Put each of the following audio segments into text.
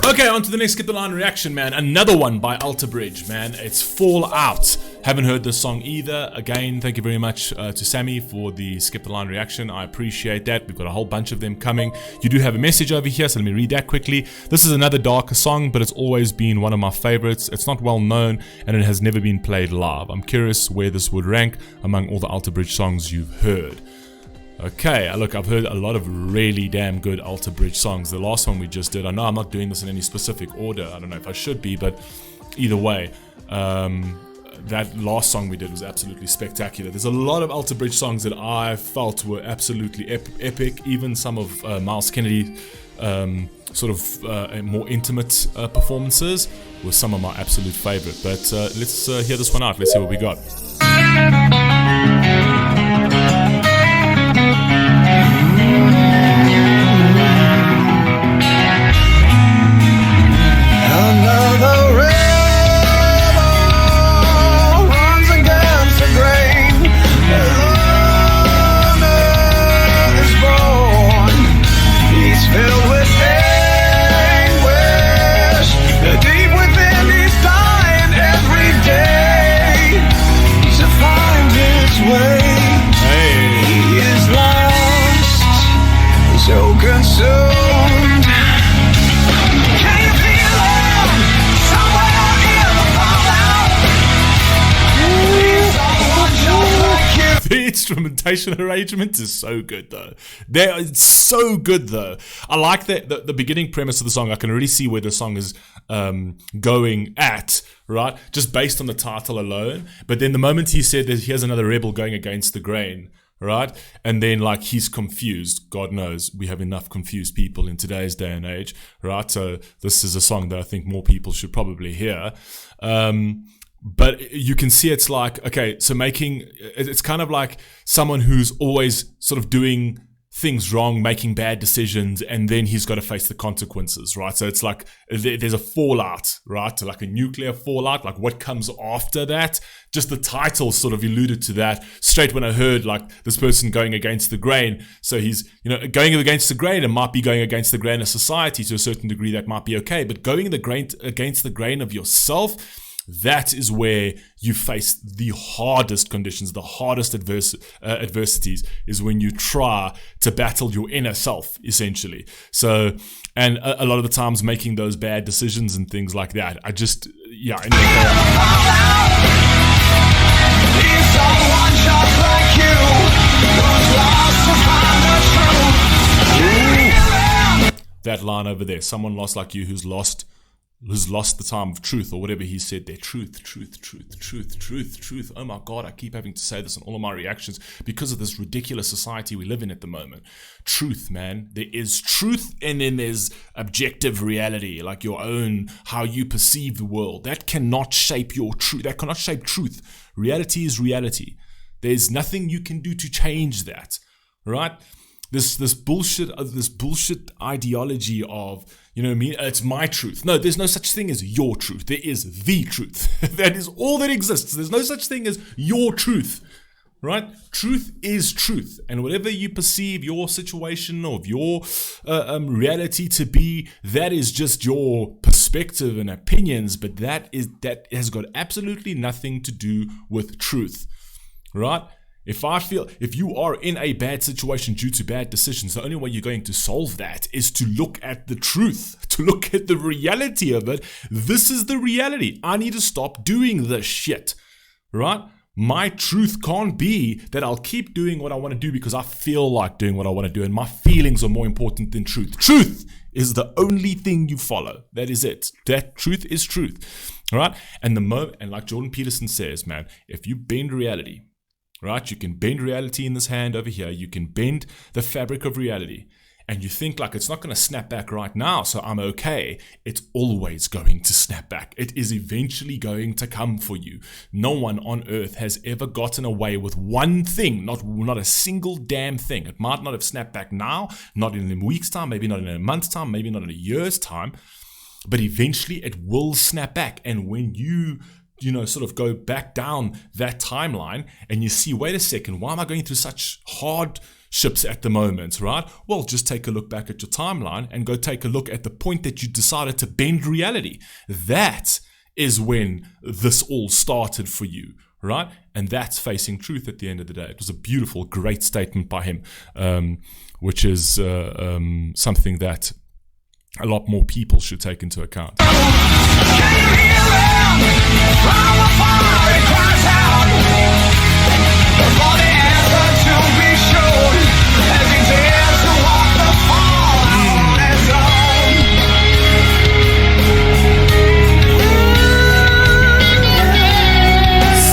Okay, on to the next Skip the Line reaction, man. Another one by Alter Bridge, man. It's Fall Out. Haven't heard this song either. Again, thank you very much to Sammy for the Skip the Line reaction. I appreciate that. We've got a whole bunch of them coming. You do have a message over here, so let me read that quickly. This is another darker song, but it's always been one of my favorites. It's not well known, and it has never been played live. I'm curious where this would rank among all the Alter Bridge songs you've heard. Okay, look, I've heard a lot of really damn good Alter Bridge songs. The last one we just did, I know I'm not doing this in any specific order. I don't know if I should be, but either way, that last song we did was absolutely spectacular. There's a lot of Alter Bridge songs that I felt were absolutely epic. Even some of Miles Kennedy sort of more intimate performances were some of my absolute favorite. But let's hear this one out. Let's see what we got. Instrumentation arrangement is so good though. It's so good though. I like that the beginning premise of the song. I can already see where the song is going at, right? Just based on the title alone. But then the moment he said that here's another rebel going against the grain, right? And then like he's confused. God knows we have enough confused people in today's day and age, right? So this is a song that I think more people should probably hear. But you can see it's like, okay, so it's kind of like someone who's always sort of doing things wrong, making bad decisions, and then he's got to face the consequences, right? So it's like there's a fallout, right? Like a nuclear fallout, like what comes after that. Just the title sort of alluded to that straight when I heard like this person going against the grain. So he's, going against the grain and might be going against the grain of society to a certain degree. That might be okay, but going against the grain of yourself, that is where you face the hardest conditions, the hardest adversities, is when you try to battle your inner self, essentially. So, and a lot of the times making those bad decisions and things like that, that line over there, someone lost like you who's lost the time of truth, or whatever he said there. Truth. Oh my God, I keep having to say this in all of my reactions because of this ridiculous society we live in at the moment. Truth, man. There is truth, and then there's objective reality, like your own, how you perceive the world. That cannot shape your truth. That cannot shape truth. Reality is reality. There's nothing you can do to change that, right? This bullshit ideology of, it's my truth. No, there's no such thing as your truth. There is the truth. That is all that exists. There's no such thing as your truth, right? Truth is truth. And whatever you perceive your situation or your reality to be, that is just your perspective and opinions, but that has got absolutely nothing to do with truth, right? If you are in a bad situation due to bad decisions, the only way you're going to solve that is to look at the truth, to look at the reality of it. This is the reality. I need to stop doing this shit, right? My truth can't be that I'll keep doing what I want to do because I feel like doing what I want to do, and my feelings are more important than truth. Truth is the only thing you follow. That is it. That truth is truth, all right? And like Jordan Peterson says, man, if you bend reality, right? You can bend reality in this hand over here. You can bend the fabric of reality. And you think like it's not going to snap back right now, so I'm okay. It's always going to snap back. It is eventually going to come for you. No one on earth has ever gotten away with one thing, not a single damn thing. It might not have snapped back now, not in a week's time, maybe not in a month's time, maybe not in a year's time, but eventually it will snap back. And when you sort of go back down that timeline and you see, wait a second, why am I going through such hardships at the moment, right? Well, just take a look back at your timeline and go take a look at the point that you decided to bend reality. That is when this all started for you, right? And that's facing truth at the end of the day. It was a beautiful, great statement by him, which is something that a lot more people should take into account.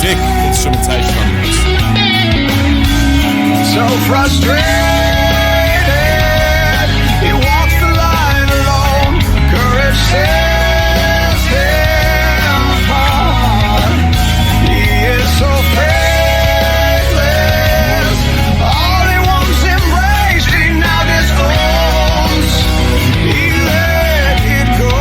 Sick instrumentation on this. So frustrated. Sets him apart. He is so faithless. All he wants embraced, he now disowns. He let it go.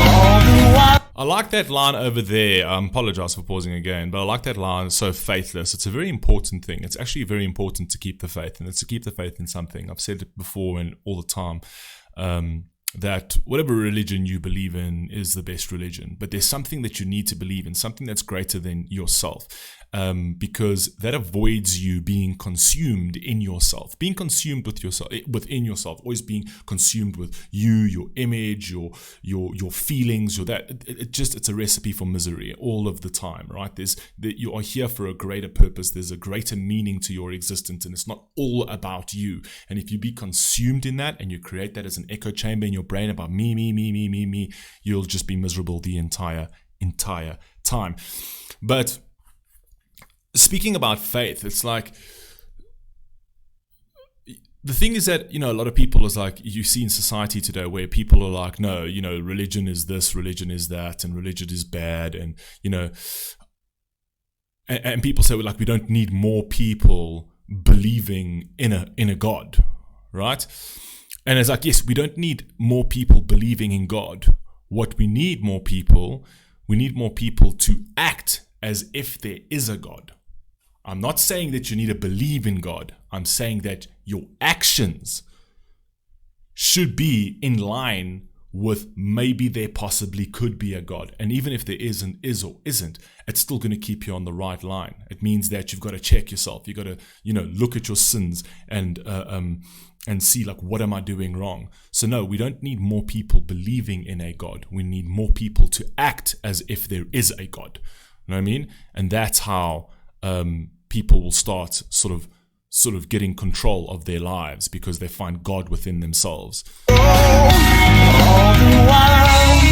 All the while. I like that line over there. I apologize for pausing again, but I like that line, so faithless. It's a very important thing. It's actually very important to keep the faith, and it's to keep the faith in something. I've said it before and all the time. That whatever religion you believe in is the best religion, but there's something that you need to believe in, something that's greater than yourself, because that avoids you being consumed in yourself, being consumed with yourself, within yourself, always being consumed with you, your image, your feelings, it's a recipe for misery all of the time, right? You are here for a greater purpose. There's a greater meaning to your existence, and it's not all about you. And if you be consumed in that and you create that as an echo chamber in your brain about me, you'll just be miserable the entire time. But speaking about faith, it's like, the thing is that, a lot of people is like, you see in society today where people are like, no, religion is this, religion is that, and religion is bad. And, and people say, well, like, we don't need more people believing in a God, right? And it's like, yes, we don't need more people believing in God. What we need more people to act as if there is a God. I'm not saying that you need to believe in God. I'm saying that your actions should be in line with maybe there possibly could be a God. And even if there is or isn't, it's still going to keep you on the right line. It means that you've got to check yourself. You've got to, look at your sins and see, like, what am I doing wrong? So no, we don't need more people believing in a God. We need more people to act as if there is a God. You know what I mean? And that's how people will start sort of getting control of their lives, because they find God within themselves. All the while, he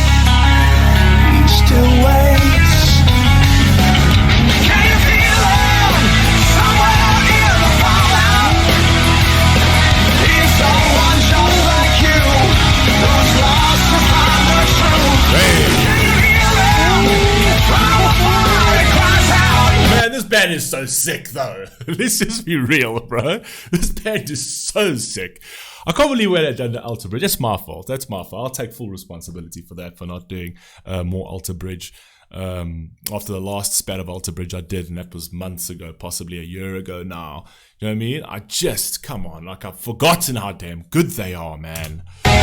still waits. Can you feel him somewhere in the fallout? He's someone just like you, who's lost to find the truth. Can you feel him from afar? He cries out. Man, this band is so sick, though. Let's just be real, bro. This band is so sick. I can't believe where they've done the Alter Bridge. That's my fault. I'll take full responsibility for that, for not doing more Alter Bridge. After the last spat of Alter Bridge I did, and that was months ago, possibly a year ago now. You know what I mean? Come on, like, I've forgotten how damn good they are, man. For the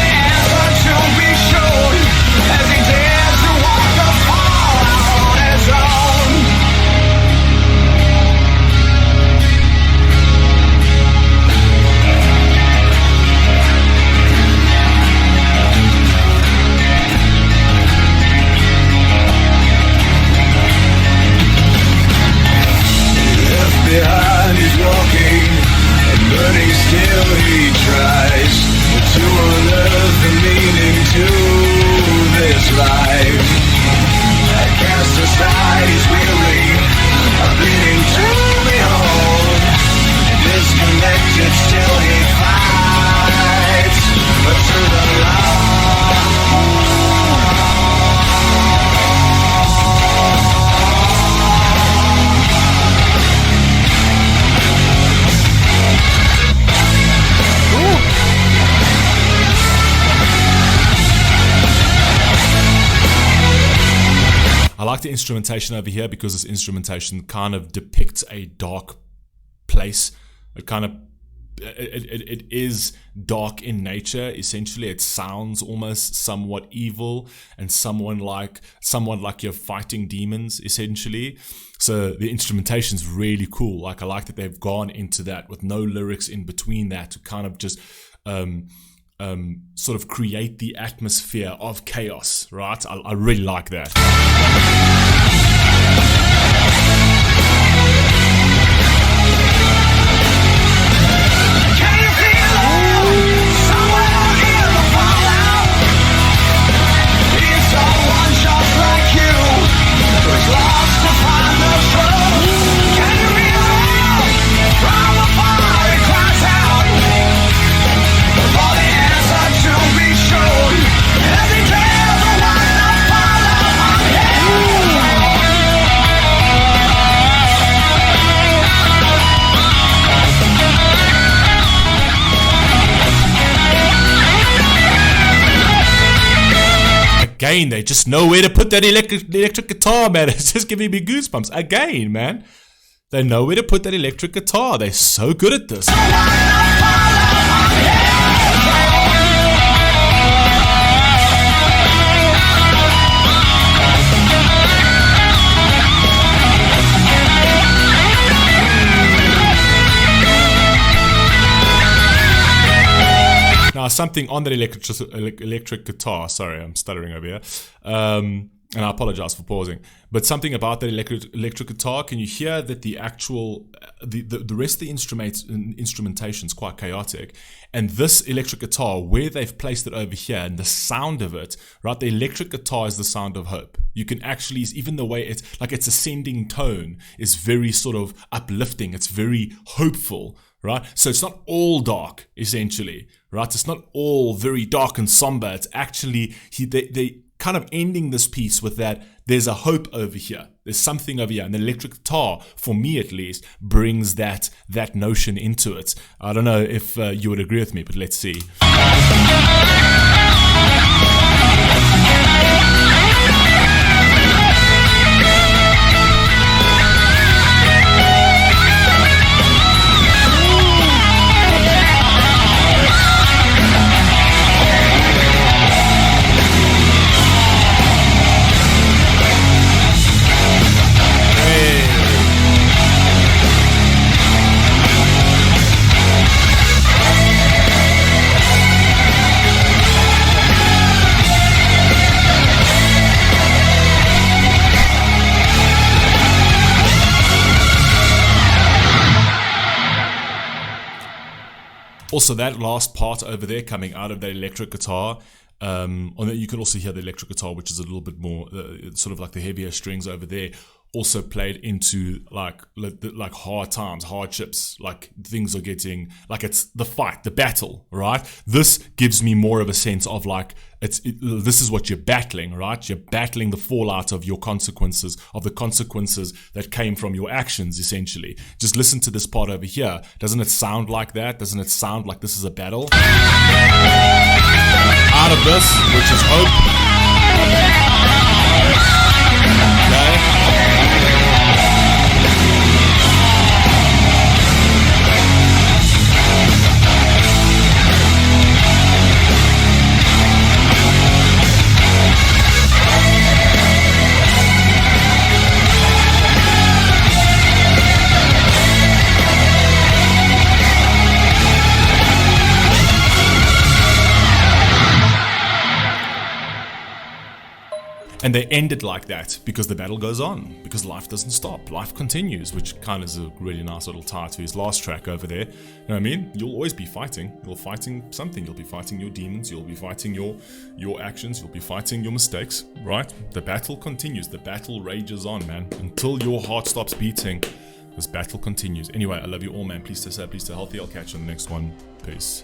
answer to be shown, as he dares to walk the fallout on his own. Behind he's walking, and burning still he tries to the instrumentation over here because this instrumentation kind of depicts a dark place. It is dark in nature. Essentially, it sounds almost somewhat evil and somewhat like you're fighting demons, essentially. So the instrumentation's really cool. Like, I like that they've gone into that with no lyrics in between that to kind of just sort of create the atmosphere of chaos, right? I really like that. Again, they just know where to put that electric guitar, man. It's just giving me goosebumps. Again, man. They know where to put that electric guitar. They're so good at this. Now, something on that electric guitar. Sorry, I'm stuttering over here. And I apologize for pausing. But something about that electric guitar, can you hear that the actual, the rest of the instrumentation is quite chaotic. And this electric guitar, where they've placed it over here, and the sound of it, right? The electric guitar is the sound of hope. You can actually, even the way it's, like its ascending tone is very sort of uplifting. It's very hopeful, right? So it's not all dark, essentially, right? It's not all very dark and somber. It's actually, they kind of ending this piece with that there's a hope over here. There's something over here. And the electric guitar, for me at least, brings that notion into it. I don't know if you would agree with me, but let's see. Also, that last part over there coming out of that electric guitar, you can also hear the electric guitar, which is a little bit more sort of like the heavier strings over there, also played into like hard times, hardships, like things are getting, like it's the fight, the battle, right? This gives me more of a sense of like, this is what you're battling, right? You're battling the fallout of your consequences, of the consequences that came from your actions, essentially. Just listen to this part over here. Doesn't it sound like that? Doesn't it sound like this is a battle? Out of this, which is hope. Okay. And they end it like that because the battle goes on, because life doesn't stop, life continues, which kind of is a really nice little tie to his last track over there. You know what I mean? You'll always be fighting. You're fighting something. You'll be fighting your demons. You'll be fighting your actions. You'll be fighting your mistakes, right? The battle continues. The battle rages on, man. Until your heart stops beating, this battle continues. Anyway, I love you all, man. Please stay safe. Please stay healthy. I'll catch you on the next one. Peace.